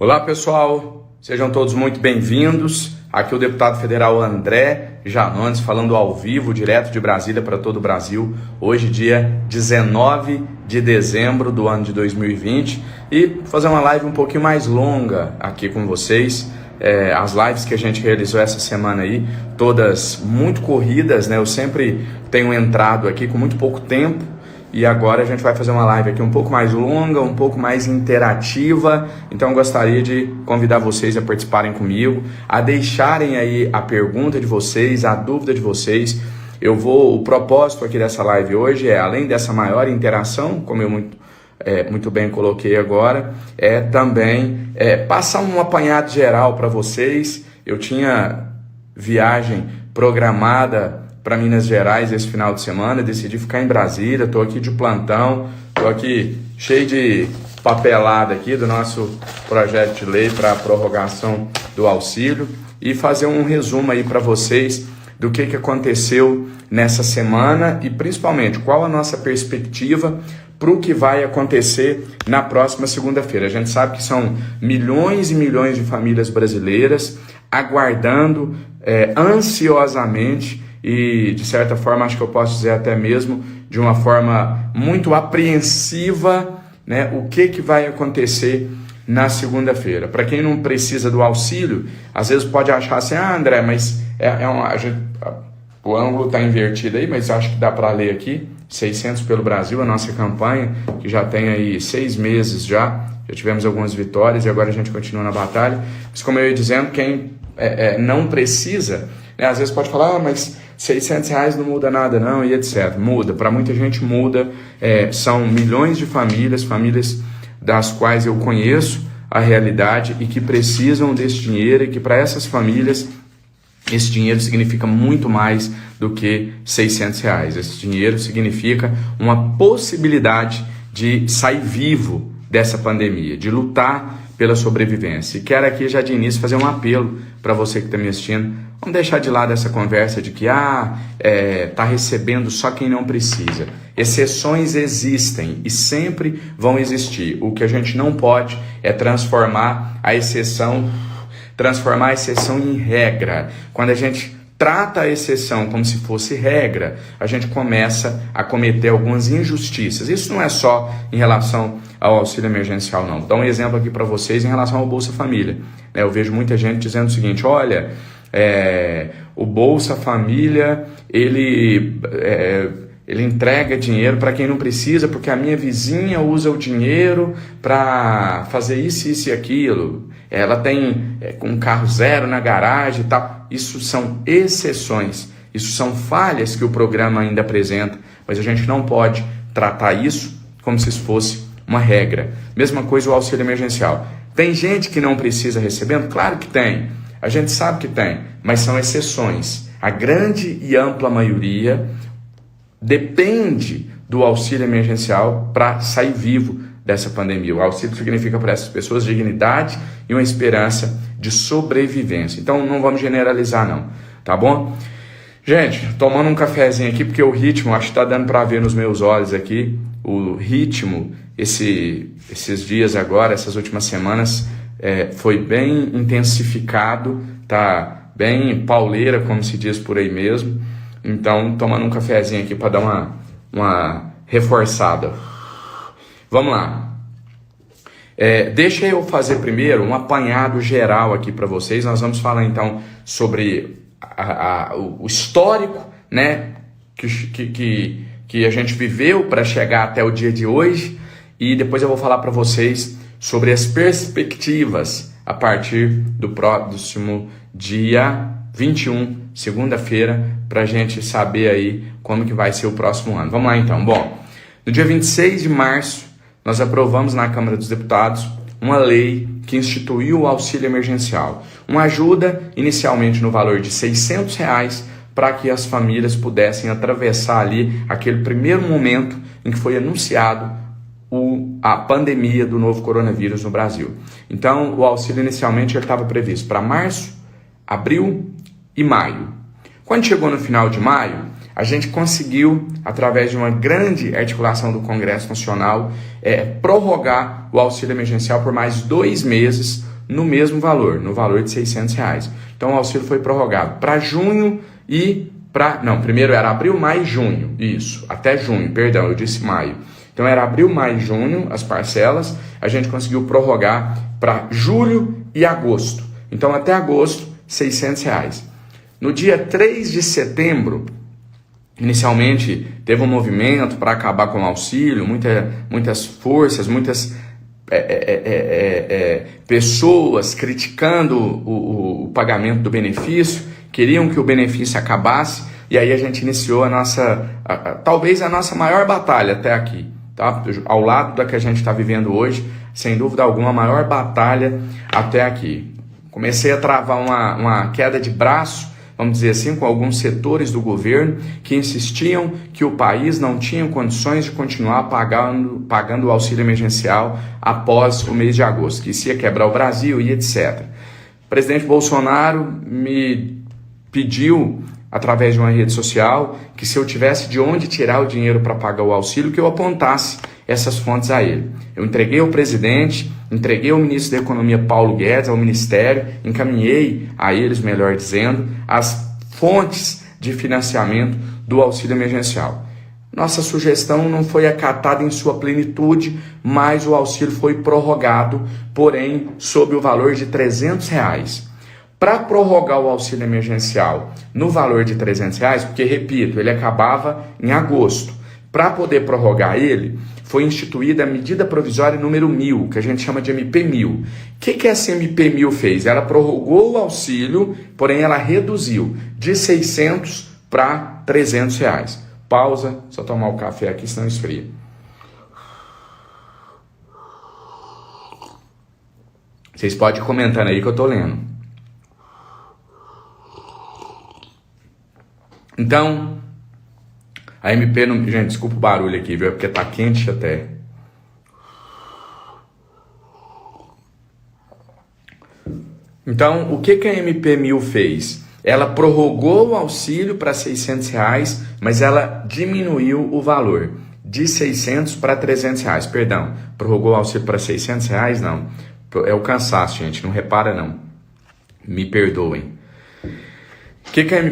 Olá pessoal, sejam todos muito bem-vindos. Aqui é o deputado federal André Janones falando ao vivo, direto de Brasília para todo o Brasil. Hoje, dia 19 de dezembro do ano de 2020 e fazer uma live um pouquinho mais longa aqui com vocês. As lives que a gente realizou essa semana aí, todas muito corridas, né? Eu sempre tenho entrado aqui com muito pouco tempo. E agora a gente vai fazer uma live aqui um pouco mais longa, um pouco mais interativa. Então eu gostaria de convidar vocês a participarem comigo, a deixarem aí a pergunta de vocês, a dúvida de vocês. O propósito aqui dessa live hoje é, além dessa maior interação, como eu muito bem coloquei agora, também passar um apanhado geral para vocês. Eu tinha viagem programada para Minas Gerais esse final de semana, decidi ficar em Brasília, estou aqui de plantão, estou aqui cheio de papelada aqui do nosso projeto de lei para a prorrogação do auxílio e fazer um resumo aí para vocês do que aconteceu nessa semana e principalmente qual a nossa perspectiva para o que vai acontecer na próxima segunda-feira. A gente sabe que são milhões e milhões de famílias brasileiras aguardando ansiosamente e, de certa forma, acho que eu posso dizer até mesmo de uma forma muito apreensiva, né, o que vai acontecer na segunda-feira. Para quem não precisa do auxílio, às vezes pode achar assim, André, mas o ângulo está invertido aí, mas acho que dá para ler aqui, 600 pelo Brasil, a nossa campanha, que já tem aí 6 meses já tivemos algumas vitórias e agora a gente continua na batalha. Mas como eu ia dizendo, quem não precisa, né, às vezes pode falar, mas R$600 não muda nada não, e etc. Muda, para muita gente muda, são milhões de famílias das quais eu conheço a realidade e que precisam desse dinheiro e que para essas famílias esse dinheiro significa muito mais do que R$600. Esse dinheiro significa uma possibilidade de sair vivo dessa pandemia, de lutar pela sobrevivência. E quero aqui já de início fazer um apelo para você que está me assistindo. Vamos deixar de lado essa conversa de que tá recebendo só quem não precisa. Exceções existem e sempre vão existir. O que a gente não pode é transformar a exceção em regra. Quando a gente trata a exceção como se fosse regra, a gente começa a cometer algumas injustiças. Isso não é só em relação ao auxílio emergencial, não. Vou dar um exemplo aqui para vocês em relação ao Bolsa Família. Eu vejo muita gente dizendo o seguinte, olha, o Bolsa Família, ele entrega dinheiro para quem não precisa, porque a minha vizinha usa o dinheiro para fazer isso e aquilo. Ela tem um carro zero na garagem e tal. Isso são exceções, isso são falhas que o programa ainda apresenta, mas a gente não pode tratar isso como se isso fosse uma regra. Mesma coisa o auxílio emergencial. Tem gente que não precisa recebendo? Claro que tem. A gente sabe que tem, mas são exceções. A grande e ampla maioria depende do auxílio emergencial para sair vivo dessa pandemia. O auxílio significa para essas pessoas dignidade e uma esperança de sobrevivência. Então não vamos generalizar não, tá bom? Gente, tomando um cafezinho aqui, porque o ritmo, acho que está dando para ver nos meus olhos aqui, o ritmo, esses dias agora, essas últimas semanas, foi bem intensificado, tá bem pauleira, como se diz por aí mesmo. Então, tomando um cafezinho aqui para dar uma reforçada. Vamos lá. Deixa eu fazer primeiro um apanhado geral aqui para vocês. Nós vamos falar então sobre o histórico, né, que a gente viveu para chegar até o dia de hoje. E depois eu vou falar para vocês sobre as perspectivas a partir do próximo dia 21, segunda-feira, para a gente saber aí como que vai ser o próximo ano. Vamos lá então. Bom, no dia 26 de março, nós aprovamos na Câmara dos Deputados uma lei que instituiu o auxílio emergencial. Uma ajuda inicialmente no valor de R$600 para que as famílias pudessem atravessar ali aquele primeiro momento em que foi anunciado a pandemia do novo coronavírus no Brasil. Então, o auxílio inicialmente estava previsto para março, abril e maio. Quando chegou no final de maio, a gente conseguiu, através de uma grande articulação do Congresso Nacional, prorrogar o auxílio emergencial por mais 2 meses, no mesmo valor, no valor de R$600. Então o auxílio foi prorrogado para junho e primeiro era abril, maio e junho, isso, até junho, perdão, eu disse maio. Então era abril, maio e junho, as parcelas, a gente conseguiu prorrogar para julho e agosto. Então até agosto, R$600. No dia 3 de setembro, inicialmente teve um movimento para acabar com o auxílio, muitas forças, muitas pessoas criticando o pagamento do benefício, queriam que o benefício acabasse, e aí a gente iniciou talvez a nossa maior batalha até aqui, tá? Ao lado da que a gente está vivendo hoje, sem dúvida alguma, a maior batalha até aqui. Comecei a travar uma queda de braço, vamos dizer assim, com alguns setores do governo que insistiam que o país não tinha condições de continuar pagando o auxílio emergencial após o mês de agosto, que isso ia quebrar o Brasil e etc. O presidente Bolsonaro me pediu, através de uma rede social, que se eu tivesse de onde tirar o dinheiro para pagar o auxílio, que eu apontasse essas fontes a ele. Eu entreguei ao presidente, entreguei ao ministro da Economia, Paulo Guedes, ao Ministério, encaminhei a eles, melhor dizendo, as fontes de financiamento do auxílio emergencial. Nossa sugestão não foi acatada em sua plenitude, mas o auxílio foi prorrogado, porém, sob o valor de R$300. Para prorrogar o auxílio emergencial no valor de R$300, porque, repito, ele acabava em agosto, para poder prorrogar ele, foi instituída a medida provisória número 1000, que a gente chama de MP1000. O que essa MP1000 fez? Ela prorrogou o auxílio, porém ela reduziu de R$600 para R$300. Pausa, só tomar o café aqui, senão esfria. Vocês podem ir comentando aí que eu tô lendo. Então, a MP... Gente, desculpa o barulho aqui, viu? É porque tá quente até. Então, o que a MP1000 fez? Ela prorrogou o auxílio para R$600, mas ela diminuiu o valor de R$600 para R$300. Perdão, prorrogou o auxílio para R$600? Não. É o cansaço, gente, não repara não. Me perdoem.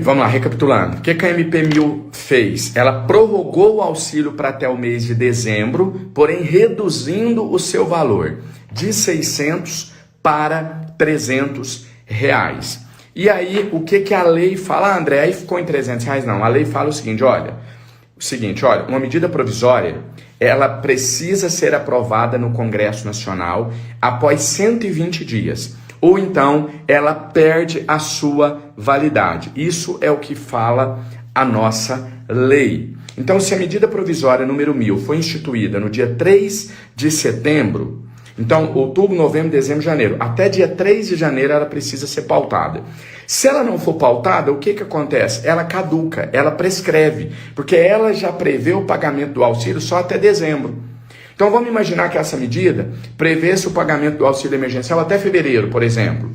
Vamos lá, recapitulando. O que a MP1000 fez? Ela prorrogou o auxílio para até o mês de dezembro, porém reduzindo o seu valor de R$600 para R$300. E aí, o que a lei fala? André, aí ficou em R$300? Não, a lei fala o seguinte, olha, uma medida provisória, ela precisa ser aprovada no Congresso Nacional após 120 dias. Ou então ela perde a sua validade. Isso é o que fala a nossa lei. Então, se a medida provisória número 1000 foi instituída no dia 3 de setembro, então outubro, novembro, dezembro, janeiro, até dia 3 de janeiro ela precisa ser pautada. Se ela não for pautada, o que acontece? Ela caduca, ela prescreve, porque ela já prevê o pagamento do auxílio só até dezembro. Então vamos imaginar que essa medida prevesse o pagamento do auxílio emergencial até fevereiro, por exemplo.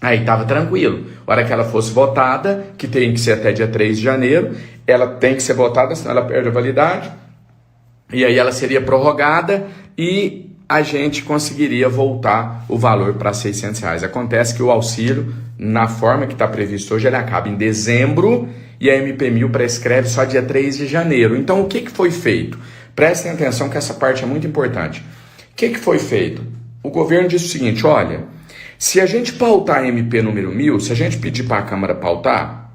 Aí estava tranquilo. A hora que ela fosse votada, que tem que ser até dia 3 de janeiro, ela tem que ser votada, senão ela perde a validade. E aí ela seria prorrogada e a gente conseguiria voltar o valor para R$600. Acontece que o auxílio, na forma que está previsto hoje, ele acaba em dezembro e a MP1000 prescreve só dia 3 de janeiro. Então o que foi feito? Prestem atenção que essa parte é muito importante. O que foi feito? O governo disse o seguinte, olha, se a gente pautar a MP número 1000, se a gente pedir para a Câmara pautar,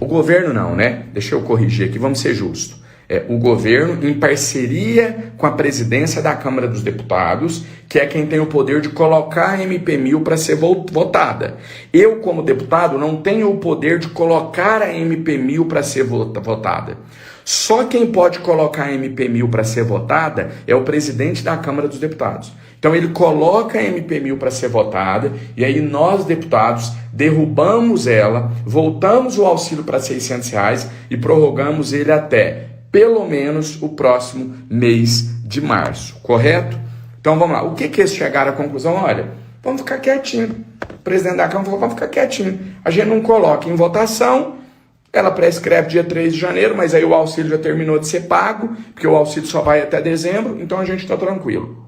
o governo não, né? Deixa eu corrigir aqui, vamos ser justos. O governo, em parceria com a presidência da Câmara dos Deputados, que é quem tem o poder de colocar a MP1000 para ser votada. Eu, como deputado, não tenho o poder de colocar a MP1000 para ser votada. Só quem pode colocar a MP1000 para ser votada é o presidente da Câmara dos Deputados. Então ele coloca a MP1000 para ser votada e aí nós, deputados, derrubamos ela, voltamos o auxílio para R$600 e prorrogamos ele até pelo menos o próximo mês de março, correto? Então vamos lá, o que eles chegaram à conclusão? Olha, vamos ficar quietinho. O presidente da Câmara falou, vamos ficar quietinho. A gente não coloca em votação, ela prescreve dia 3 de janeiro, mas aí o auxílio já terminou de ser pago, porque o auxílio só vai até dezembro, então a gente está tranquilo.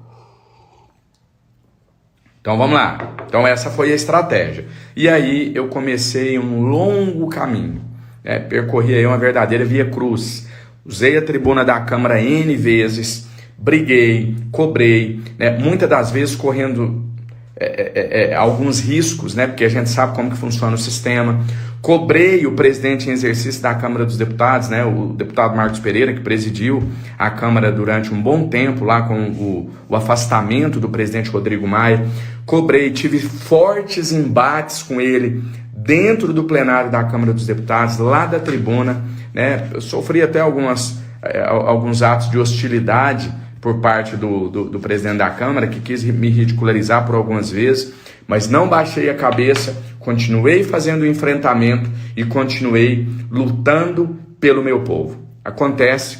Então vamos lá. Então essa foi a estratégia. E aí eu comecei um longo caminho, né? Percorri aí uma verdadeira via cruz. Usei a tribuna da Câmara N vezes, briguei, cobrei, né? Muitas das vezes correndo alguns riscos, né? Porque a gente sabe como que funciona o sistema. Cobrei o presidente em exercício da Câmara dos Deputados, né? O deputado Marcos Pereira, que presidiu a Câmara durante um bom tempo, lá com o afastamento do presidente Rodrigo Maia. Cobrei, tive fortes embates com ele dentro do plenário da Câmara dos Deputados, lá da tribuna, né? Eu sofri até alguns atos de hostilidade por parte do presidente da Câmara, que quis me ridicularizar por algumas vezes, mas não baixei a cabeça, continuei fazendo o enfrentamento e continuei lutando pelo meu povo. Acontece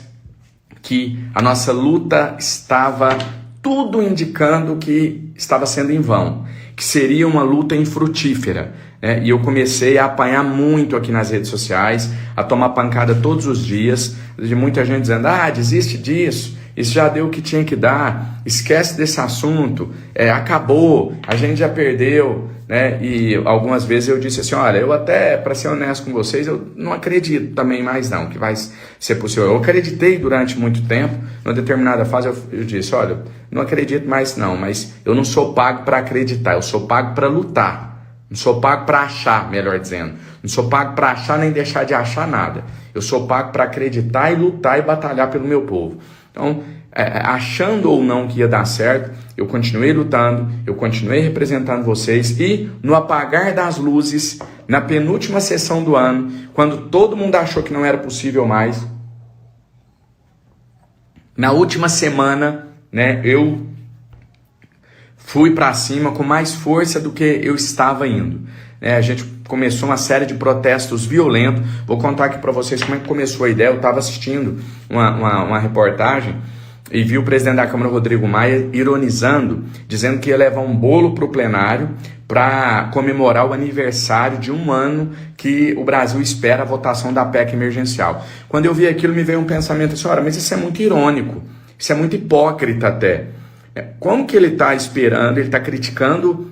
que a nossa luta estava tudo indicando que estava sendo em vão, que seria uma luta infrutífera, né? E eu comecei a apanhar muito aqui nas redes sociais, a tomar pancada todos os dias, de muita gente dizendo, desiste disso, isso já deu o que tinha que dar, esquece desse assunto, acabou, a gente já perdeu, né? E algumas vezes eu disse assim, olha, eu até, para ser honesto com vocês, eu não acredito também mais não, que vai ser possível. Eu acreditei durante muito tempo, numa determinada fase eu disse, olha, não acredito mais não, mas eu não sou pago para acreditar, eu sou pago para lutar. Não sou pago para achar, melhor dizendo. Não sou pago para achar nem deixar de achar nada. Eu sou pago para acreditar e lutar e batalhar pelo meu povo. Então, achando ou não que ia dar certo, eu continuei lutando, eu continuei representando vocês e no apagar das luzes, na penúltima sessão do ano, quando todo mundo achou que não era possível mais, na última semana, né, eu fui para cima com mais força do que eu estava indo. A gente começou uma série de protestos violentos. Vou contar aqui para vocês como é que começou a ideia. Eu estava assistindo uma reportagem e vi o presidente da Câmara, Rodrigo Maia, ironizando, dizendo que ia levar um bolo para o plenário para comemorar o aniversário de um ano que o Brasil espera a votação da PEC emergencial. Quando eu vi aquilo, me veio um pensamento assim, olha, mas isso é muito irônico, isso é muito hipócrita até. Como que ele está esperando, ele está criticando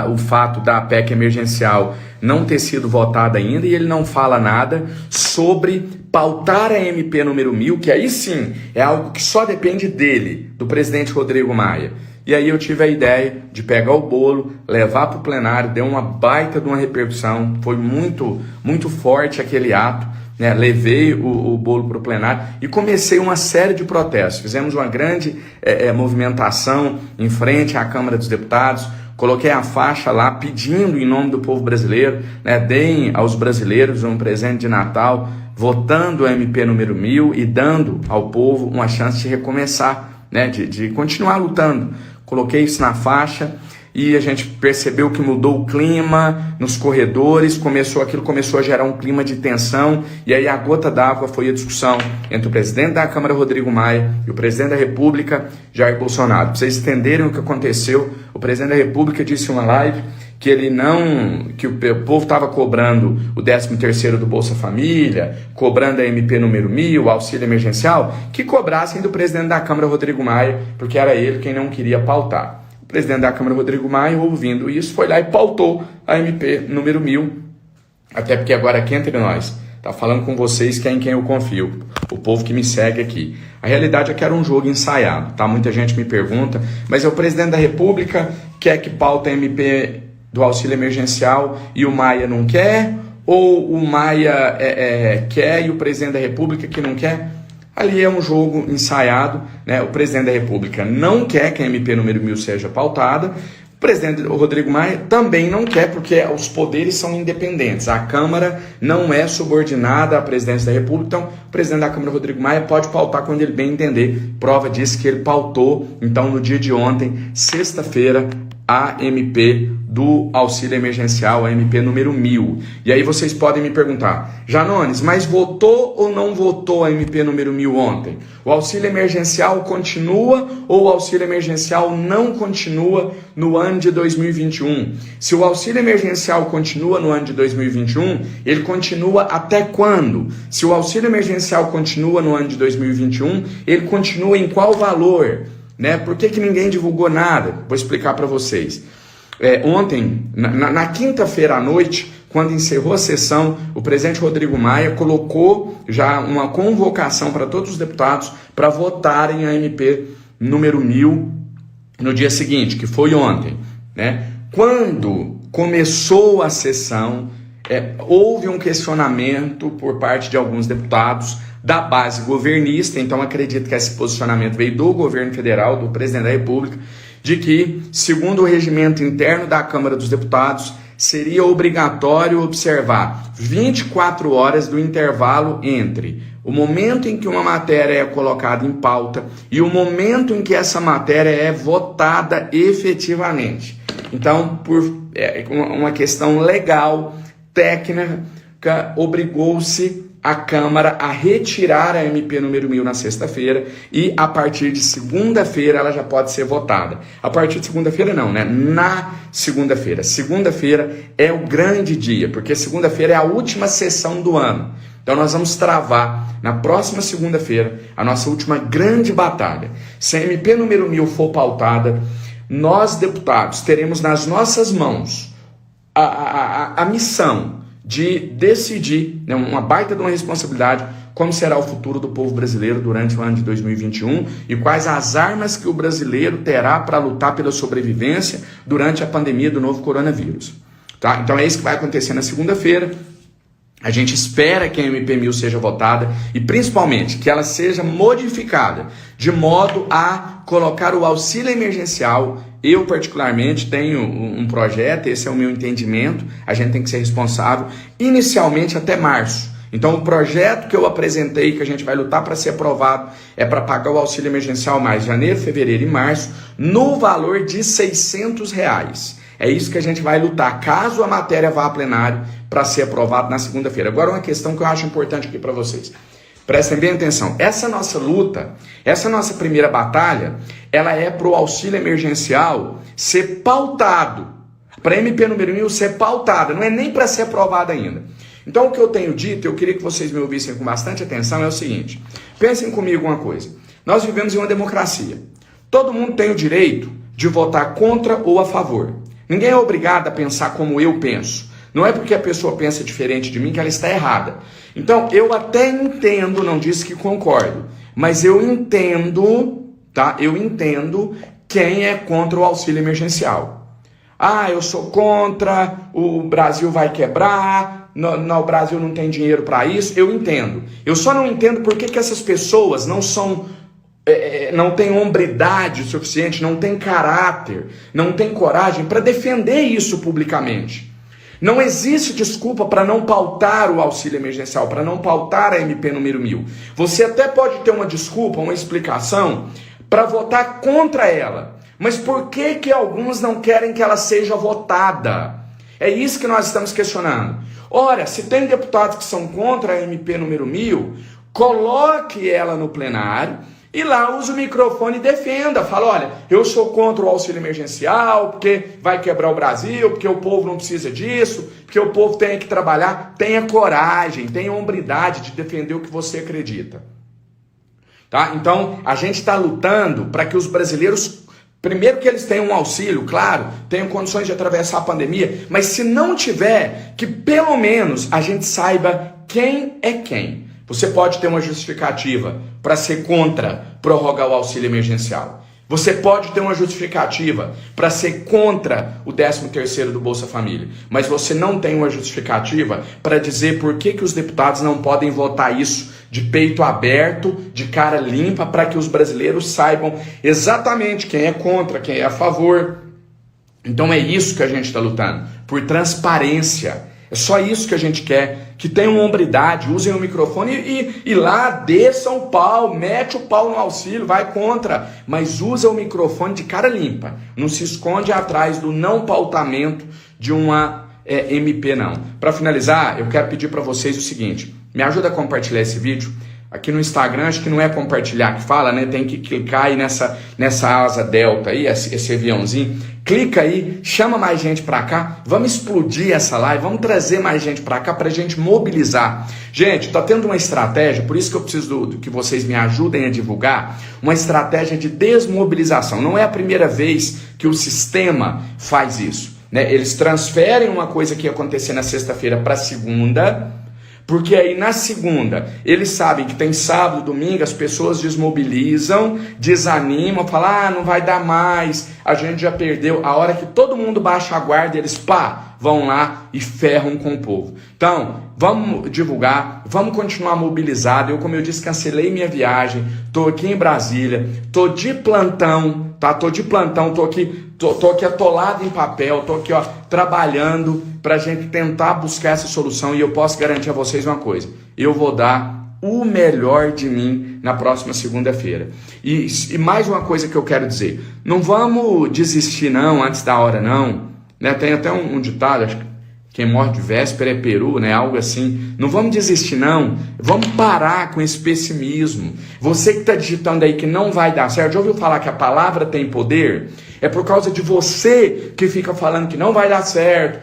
o fato da PEC emergencial não ter sido votada ainda e ele não fala nada sobre pautar a MP número 1000, que aí sim é algo que só depende dele, do presidente Rodrigo Maia. E aí eu tive a ideia de pegar o bolo, levar para o plenário, deu uma baita de uma repercussão, foi muito, muito forte aquele ato. Levei o bolo para o plenário e comecei uma série de protestos. Fizemos uma grande movimentação em frente à Câmara dos Deputados. Coloquei a faixa lá pedindo em nome do povo brasileiro, deem aos brasileiros um presente de Natal, votando a MP número 1000 e dando ao povo uma chance de recomeçar, de continuar lutando. Coloquei isso na faixa. E a gente percebeu que mudou o clima nos corredores, começou a gerar um clima de tensão, e aí a gota d'água foi a discussão entre o presidente da Câmara, Rodrigo Maia, e o presidente da República, Jair Bolsonaro. Para vocês entenderem o que aconteceu, o presidente da República disse em uma live que o povo estava cobrando o 13º do Bolsa Família, cobrando a MP número 1000, o auxílio emergencial, que cobrassem do presidente da Câmara, Rodrigo Maia, porque era ele quem não queria pautar. O presidente da Câmara, Rodrigo Maia, ouvindo isso, foi lá e pautou a MP número 1000, até porque agora aqui entre nós, tá falando com vocês que é em quem eu confio, o povo que me segue aqui. A realidade é que era um jogo ensaiado, tá? Muita gente me pergunta, mas é o presidente da República quer que pauta a MP do auxílio emergencial e o Maia não quer? Ou o Maia quer e o presidente da República que não quer? Ali é um jogo ensaiado, O presidente da República não quer que a MP número 1000 seja pautada, o presidente Rodrigo Maia também não quer, porque os poderes são independentes. A Câmara não é subordinada à presidência da República, então o presidente da Câmara, Rodrigo Maia, pode pautar quando ele bem entender. Prova disso que ele pautou, então, no dia de ontem, sexta-feira, a MP do auxílio emergencial, a MP número 1000. E aí vocês podem me perguntar, Janones, mas votou ou não votou a MP número 1000 ontem? O auxílio emergencial continua ou o auxílio emergencial não continua no ano de 2021? Se o auxílio emergencial continua no ano de 2021, ele continua até quando? Se o auxílio emergencial continua no ano de 2021, ele continua em qual valor? Por que ninguém divulgou nada? Vou explicar para vocês. Ontem, na quinta-feira à noite, quando encerrou a sessão, o presidente Rodrigo Maia colocou já uma convocação para todos os deputados para votarem a MP número 1000 no dia seguinte, que foi ontem, né? Quando começou a sessão, houve um questionamento por parte de alguns deputados da base governista, então acredito que esse posicionamento veio do governo federal, do presidente da República, de que, segundo o regimento interno da Câmara dos Deputados, seria obrigatório observar 24 horas do intervalo entre o momento em que uma matéria é colocada em pauta e o momento em que essa matéria é votada efetivamente. Então, por uma questão legal, técnica, obrigou-se a Câmara a retirar a MP número 1000 na sexta-feira e a partir de segunda-feira ela já pode ser votada. A partir de segunda-feira não, né? Na segunda-feira. Segunda-feira é o grande dia, porque segunda-feira é a última sessão do ano. Então nós vamos travar na próxima segunda-feira a nossa última grande batalha. Se a MP número 1000 for pautada, nós deputados teremos nas nossas mãos a missão de decidir, né, uma baita de uma responsabilidade, como será o futuro do povo brasileiro durante o ano de 2021 e quais as armas que o brasileiro terá para lutar pela sobrevivência durante a pandemia do novo coronavírus. Tá? Então é isso que vai acontecer na segunda-feira. A gente espera que a MP 1000 seja votada e principalmente que ela seja modificada de modo a colocar o auxílio emergencial. Eu particularmente tenho um projeto, esse é o meu entendimento, a gente tem que ser responsável, inicialmente até março. Então o projeto que eu apresentei, que a gente vai lutar para ser aprovado, é para pagar o auxílio emergencial mais janeiro, fevereiro e março, no valor de R$600. É isso que a gente vai lutar, caso a matéria vá a plenário, para ser aprovado na segunda-feira. Agora uma questão que eu acho importante aqui para vocês. Prestem bem atenção. Essa nossa luta, essa nossa primeira batalha, ela é para o auxílio emergencial ser pautado. Para a MP número 1000 ser pautada, não é nem para ser aprovada ainda. Então o que eu tenho dito, eu queria que vocês me ouvissem com bastante atenção, é o seguinte. Pensem comigo uma coisa. Nós vivemos em uma democracia. Todo mundo tem o direito de votar contra ou a favor. Ninguém é obrigado a pensar como eu penso. Não é porque a pessoa pensa diferente de mim que ela está errada. Então, eu até entendo, não disse que concordo, mas eu entendo, tá? Eu entendo quem é contra o auxílio emergencial. Ah, eu sou contra, o Brasil vai quebrar, o Brasil não tem dinheiro para isso. Eu entendo. Eu só não entendo por que essas pessoas não têm hombridade suficiente, não têm caráter, não têm coragem para defender isso publicamente. Não existe desculpa para não pautar o auxílio emergencial, para não pautar a MP número 1000. Você até pode ter uma desculpa, uma explicação para votar contra ela. Mas por que alguns não querem que ela seja votada? É isso que nós estamos questionando. Ora, se tem deputados que são contra a MP número 1000, coloque ela no plenário e lá use o microfone e defenda. Fala, olha, eu sou contra o auxílio emergencial, porque vai quebrar o Brasil, porque o povo não precisa disso, porque o povo tem que trabalhar. Tenha coragem, tenha hombridade de defender o que você acredita. Tá? Então, a gente está lutando para que os brasileiros, primeiro que eles tenham um auxílio, claro, tenham condições de atravessar a pandemia, mas se não tiver, que pelo menos a gente saiba quem é quem. Você pode ter uma justificativa para ser contra prorrogar o auxílio emergencial. Você pode ter uma justificativa para ser contra o 13º do Bolsa Família. Mas você não tem uma justificativa para dizer por que os deputados não podem votar isso de peito aberto, de cara limpa, para que os brasileiros saibam exatamente quem é contra, quem é a favor. Então é isso que a gente está lutando, por transparência. É só isso que a gente quer, que tenham hombridade, usem o microfone e lá desçam o pau, mete o pau no auxílio, vai contra, mas usa o microfone de cara limpa, não se esconde atrás do não pautamento de uma MP não. Para finalizar, eu quero pedir para vocês o seguinte, me ajuda a compartilhar esse vídeo, Aqui no Instagram, acho que não é compartilhar que fala, né? Tem que clicar aí nessa asa delta aí, esse aviãozinho. Clica aí, chama mais gente para cá. Vamos explodir essa live, vamos trazer mais gente para cá pra gente mobilizar. Gente, tá tendo uma estratégia, por isso que eu preciso que vocês me ajudem a divulgar, uma estratégia de desmobilização. Não é a primeira vez que o sistema faz isso, né? Eles transferem uma coisa que ia acontecer na sexta-feira para segunda, porque aí na segunda eles sabem que tem sábado, domingo, as pessoas desmobilizam, desanimam, falam, não vai dar mais, a gente já perdeu. A hora que todo mundo baixa a guarda, eles vão lá e ferram com o povo. Então, vamos divulgar, vamos continuar mobilizado. Eu, como eu disse, cancelei minha viagem, tô aqui em Brasília, tô de plantão, tá? Tô aqui atolado em papel, tô aqui, ó, trabalhando pra gente tentar buscar essa solução, e eu posso garantir a vocês uma coisa: eu vou dar o melhor de mim na próxima segunda-feira. E mais uma coisa que eu quero dizer: não vamos desistir não, antes da hora não, né? Tem até um ditado, acho que quem morre de véspera é peru, né? Algo assim. Não vamos desistir não, vamos parar com esse pessimismo. Você que está digitando aí que não vai dar certo, já ouviu falar que a palavra tem poder? É por causa de você que fica falando que não vai dar certo.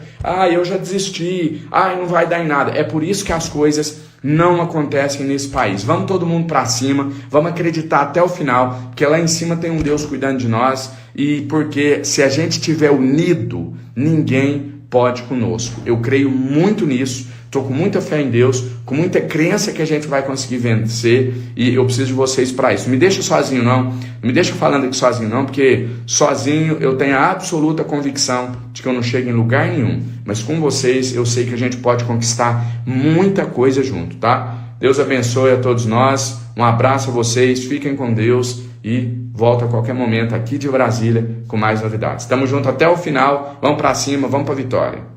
Eu já desisti. Não vai dar em nada. É por isso que as coisas não acontecem nesse país. Vamos todo mundo para cima, vamos acreditar até o final, porque lá em cima tem um Deus cuidando de nós, e porque se a gente estiver unido, ninguém pode conosco. Eu creio muito nisso, estou com muita fé em Deus, com muita crença que a gente vai conseguir vencer, e eu preciso de vocês para isso. Não me deixa sozinho não me deixa falando aqui sozinho não, porque sozinho eu tenho a absoluta convicção de que eu não chego em lugar nenhum, mas com vocês eu sei que a gente pode conquistar muita coisa junto, tá? Deus abençoe a todos nós, um abraço a vocês, fiquem com Deus, e volto a qualquer momento aqui de Brasília com mais novidades. Estamos juntos até o final, vamos para cima, vamos para a vitória.